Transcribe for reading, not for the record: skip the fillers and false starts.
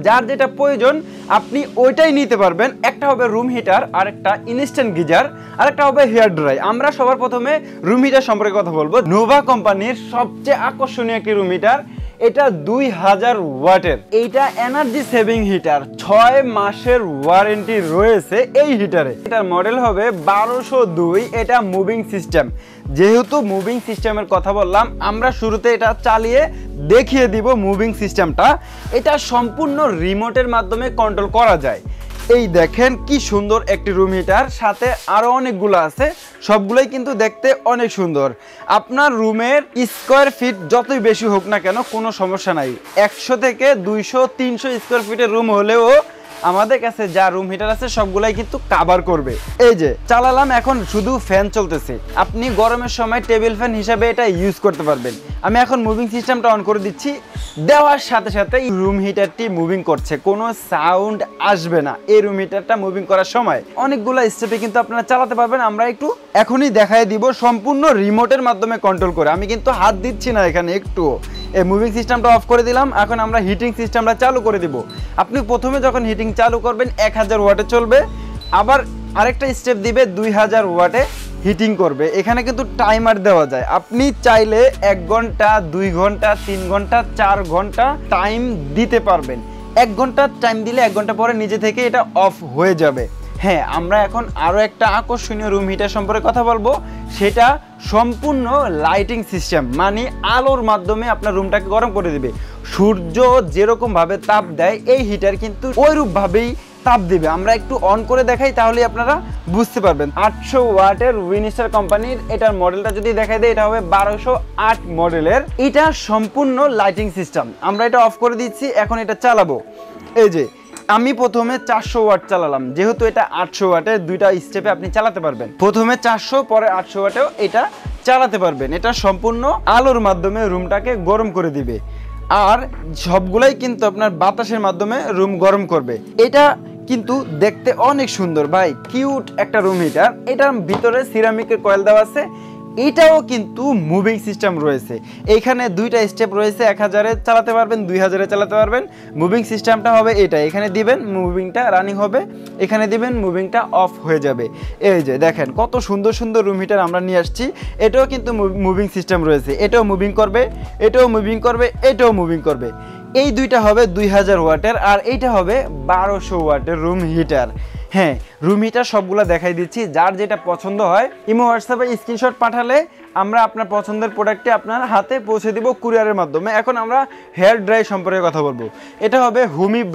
যার যেটা প্রয়োজন আপনি ওইটাই নিতে পারবেন। একটা হবে রুম হিটার, আর একটা ইনস্ট্যান্ট গিজার, আর একটা হবে হেয়ার ড্রাই। আমরা সবার প্রথমে রুম হিটার সম্পর্কে কথা বলবো। নোভা কোম্পানির সবচেয়ে আকর্ষণীয় একটি রুম হিটার, এটা 2000 ওয়াটের। এইটা এনার্জি সেভিং হিটার, 6 মাসের ওয়ারেন্টি রয়েছে এই হিটারে। এটার মডেল হবে 1202। এটা মুভিং সিস্টেম। যেহেতু মুভিং সিস্টেমের কথা বললাম, আমরা শুরুতে এটা চালিয়ে দেখিয়ে দিব মুভিং সিস্টেমটা। এটা সম্পূর্ণ রিমোটের মাধ্যমে কন্ট্রোল করা যায়। এই দেখেন কি সুন্দর একটি রুম হিটার, সাথে আরো অনেকগুলো আছে, সবগুলোই কিন্তু দেখতে অনেক সুন্দর। আপনার রুমের স্কোয়ার ফিট যতই বেশি হোক না কেন কোনো সমস্যা নাই। 100 থেকে 200 300 স্কোয়ার ফিটের রুম হলেও আমাদের কাছে যা রুম হিটার আছে সবগুলাই কিন্তু কভার করবে। এই যে চালালাম, এখন শুধু ফ্যান চলতেছে। আপনি গরমের সময় টেবিল ফ্যান হিসাবে এটা ইউজ করতে পারবেন। আমি এখন মুভিং সিস্টেমটা অন করে দিচ্ছি। দেওয়ার সাথে সাথে রুম হিটারটি মুভিং করছে, কোনো সাউন্ড আসবে না এই রুম হিটারটা মুভিং করার সময়। অনেকগুলো স্টেপে কিন্তু আপনারা চালাতে পারবেন। আমরা একটু এখনই দেখাই দিব সম্পূর্ণ রিমোটের মাধ্যমে কন্ট্রোল করে। আমি কিন্তু হাত দিচ্ছি না এখানে একটু। এই মুভিং সিস্টেমটা অফ করে দিলাম। এখন আমরা হিটিং সিস্টেমটা চালু করে দিব। আপনি প্রথমে যখন হিটিং চালু করবেন 1000 ওয়াটে চলবে, আবার আরেকটা স্টেপ দিবে 2000 ওয়াটে হিটিং করবে। এখানে কিন্তু টাইমার দেওয়া যায়। আপনি চাইলে 1 ঘন্টা, 2 ঘন্টা, 3 ঘন্টা, 4 ঘন্টা টাইম দিতে পারবেন। 1 ঘন্টা টাইম দিলে 1 ঘন্টা পরে নিজে থেকে এটা অফ হয়ে যাবে। হ্যাঁ, আমরা এখন আরও একটা আকর্ষণীয় রুম হিটার সম্পর্কে কথা বলবো। সেটা সম্পূর্ণ লাইটিং সিস্টেম, মানে আলোর মাধ্যমে আপনার রুমটাকে গরম করে দিবে। সূর্য যেরকমভাবে তাপ দেয় এই হিটার কিন্তু ওইরূপভাবেই তাপ দিবে। আমরা একটু অন করে দেখাই, তাহলে আপনারা বুঝতে পারবেন। 800 ওয়াটের উইনস্টার কোম্পানির এটার মডেলটা যদি দেখাই দেয়, এটা হবে 1208 মডেলের। এটা সম্পূর্ণ লাইটিং সিস্টেম। আমরা এটা অফ করে দিচ্ছি, এখন এটা চালাবো। এই যে আমি প্রথমে 400 ওয়াট চালালাম, যেহেতু এটা 800 ওয়াটের, দুইটা স্টেপে আপনি চালাতে পারবেন। প্রথমে 400, পরে 800 ওয়াটেও এটা চালাতে পারবেন। এটা সম্পূর্ণ আলোর মাধ্যমে রুমটাকে গরম করে দিবে, আর সবগুলাই কিন্তু আপনার বাতাসের মাধ্যমে রুম গরম করবে। এটা কিন্তু দেখতে অনেক সুন্দর ভাই, কিউট একটা রুম হিটার। এটার ভিতরে সিরামিকের কয়েল দেওয়া আছে। এটাও কিন্তু মুভিং সিস্টেম রয়েছে। এইখানে দুইটা স্টেপ রয়েছে, 1000-এ চালাতে পারবেন, 2000-এ চালাতে পারবেন। মুভিং সিস্টেমটা হবে এটা, এখানে দিবেন মুভিংটা রানিং হবে, এখানে দিবেন মুভিংটা অফ হয়ে যাবে। এই যে দেখেন কত সুন্দর সুন্দর রুম হিটার আমরা নিয়ে আসছি। এটাও কিন্তু মুভিং সিস্টেম রয়েছে। এটাও মুভিং করবে, এটাও মুভিং করবে, এটাও মুভিং করবে। এই দুইটা হবে 2000 ওয়াটের, আর এইটা হবে 1200 ওয়াটের রুম হিটার। হ্যাঁ, রুম হিটার সবগুলো দেখাই দিচ্ছি। যার যেটা পছন্দ হয় ইমো হোয়াটসঅ্যাপে স্ক্রিনশট পাঠালে আমরা আপনার পছন্দের প্রোডাক্টটি আপনার হাতে পৌঁছে দিব কুরিয়ারের মাধ্যমে। এখন আমরা হেয়ার ড্রাই সম্পর্কে কথা বলবো। এটা হবে হুমি